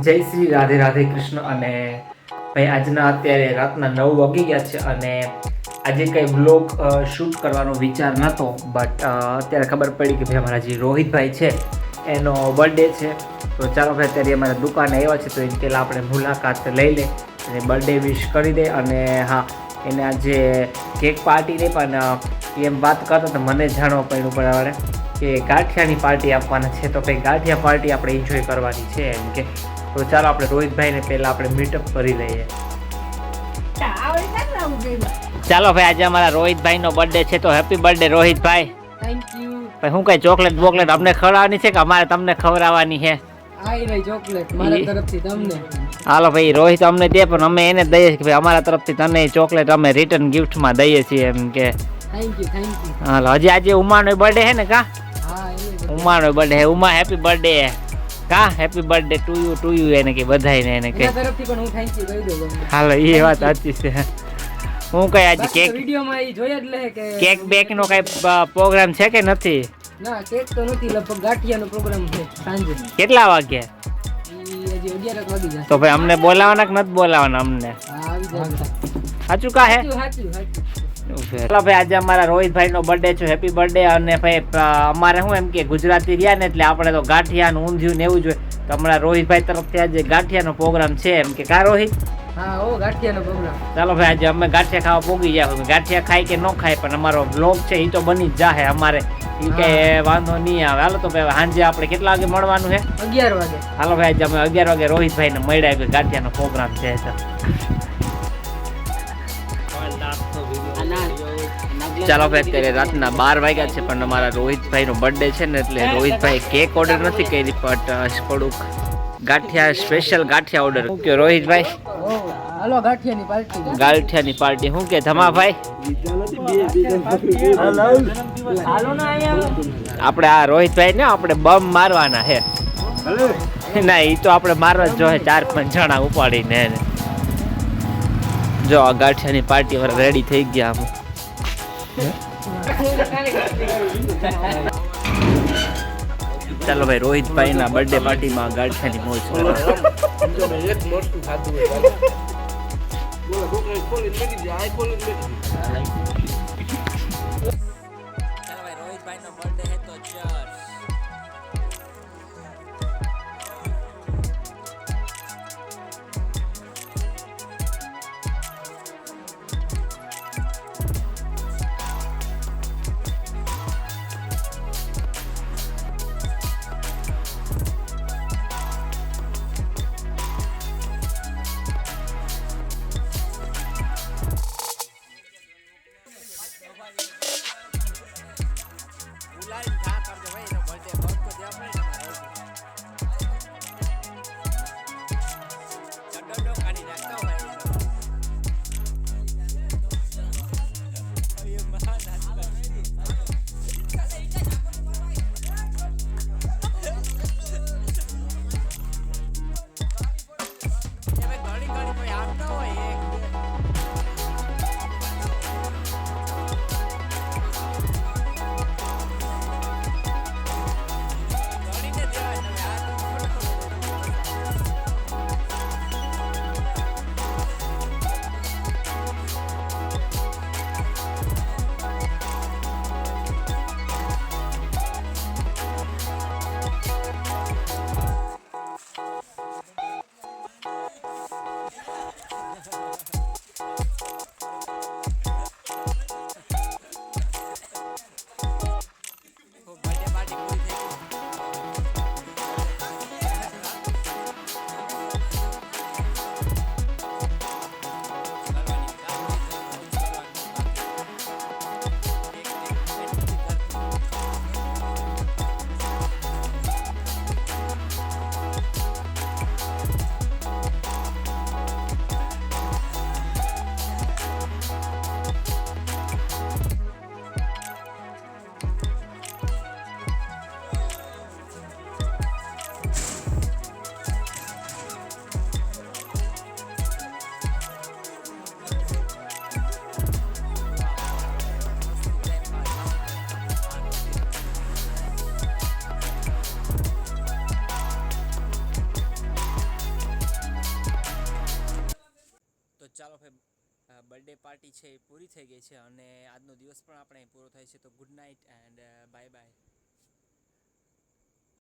જય શ્રી રાધે રાધે કૃષ્ણ. અને ભાઈ આજના અત્યારે રાતના 9 વાગી ગયા છે અને આજે કંઈ બ્લોગ શૂટ કરવાનો વિચાર નહોતો, બટ અત્યારે ખબર પડી કે ભાઈ અમારા જે રોહિતભાઈ છે એનો બર્થડે છે. તો ચાલો ભાઈ અત્યારે અમારા દુકાને આવ્યા છે તો એની પહેલાં આપણે મુલાકાત લઈ લે અને બર્થડે વિશ કરી દે. અને હા, એને આજે કેક પાર્ટી નહીં પણ એમ વાત કરતો તો મને જાણવા પડ્યું પડે કે ગાંઠિયાની પાર્ટી આપવાના છે. તો ભાઈ ગાંઠિયા પાર્ટી આપણે એન્જોય કરવાની છે એમ કે. તો ચાલો આપણે રોહિતભાઈને પહેલાં આપણે મીટઅપ કરી લઈએ. ચાલો ભાઈ આજે અમારા રોહિતભાઈનો બર્થડે છે તો happy birthday Rohitbhai. Thank you. ભાઈ શું કઈ ચોકલેટ બોકલેટ અમને ખવડાવવાની છે કે અમારે તમને ખવડાવવાની છે? આઈ રહી ચોકલેટ મારા તરફથી તમને. હાલો ભાઈ રોહિત અમને દે પણ અમે એને દઈએ કે ભાઈ અમારા તરફથી તને ચોકલેટ અમે રિટર્ન ગિફ્ટમાં દઈએ છીએ એમ કે. Thank you. હાલો હજી આજે ઉમાનો બર્થડે છે ને? કા હા ઉમાનો બર્થડે છે. Uma happy birthday. કા હેપી બર્થડે ટુ યુ એને કે બધાયને એને કે. એના તરફથી પણ હું થેન્ક યુ કહી દઉં. હાલો એ વાત સાચી છે. હું કઈ આજે કેક વિડિયોમાં ઈ જોયા જ લે કે કેક બેક નો કઈ પ્રોગ્રામ છે કે નથી? ના કેક તો નથી, લગભગ ગાંઠિયાનો પ્રોગ્રામ છે સાંજે. કેટલા વાગે? ઈ હજી 11 વાગી જશે. તો ભાઈ અમને બોલાવાના કે નથી બોલાવાના અમને? હા આવી જાય. સાચું કા હે? સાચું. ચાલો ભાઈ આજે અમારા રોહિતભાઈ નો બર્થડે છે, હેપી બર્થડે. અને ભાઈ અમારે શું એમ કે ગુજરાતી રહ્યા ને એટલે આપણે તો ગાંઠિયાનું ઊંધિયું ને એવું જોઈએ. તો અમારા રોહિતભાઈ તરફથી આજે ગાંઠિયાનો પ્રોગ્રામ છે એમ કે. કા રોહિત? હા ઓ ગાંઠિયાનો પ્રોગ્રામ. ચાલો ભાઈ આજે અમે ગાંઠિયા ખાવા પોગી જાય. ગાંઠિયા ખાય કે ન ખાય પણ અમારો બ્લોગ છે એ તો બની જ જાહે અમારે, એ કઈ વાંધો નહીં આવે. હાલો તો ભાઈ સાંજે આપણે કેટલા વાગે મળવાનું છે? 11 વાગે. હાલો ભાઈ આજે અમે 11 વાગે રોહિતભાઈને મળ્યા કે ગાંઠિયાનો પ્રોગ્રામ છે. ચાલો ભાઈ અત્યારે રાતના 12 વાગ્યા છે પણ અમારા રોહિતભાઈ નો બર્થડે છે ને એટલે રોહિતભાઈ કેક ઓર્ડર નથી કરી પણ થોડુંક ગાંઠિયા સ્પેશિયલ ગાંઠિયા ઓર્ડર. શું કે રોહિતભાઈ? હાલો ગાંઠિયાની પાર્ટી. ગાંઠિયાની પાર્ટી શું કે ધમાભાઈ? હાલો ના અહીંયા આપણે આ રોહિતભાઈ ને આપણે બમ મારવાના છે. ના એ તો આપણે મારવા જ જોઈએ 4-5 જણા ઉપાડીને. જો આ ગાંઠિયાની પાર્ટી રેડી થઈ ગયા. ચાલો ભાઈ રોહિતભાઈ ના બર્થડે પાર્ટીમાં ગાંઠિયાની મોજ ચાલો ભાઈ બર્થડે પાર્ટી છે એ પૂરી થઈ ગઈ છે અને આજનો દિવસ પણ આપણે પૂરો થાય છે. તો good night and bye bye.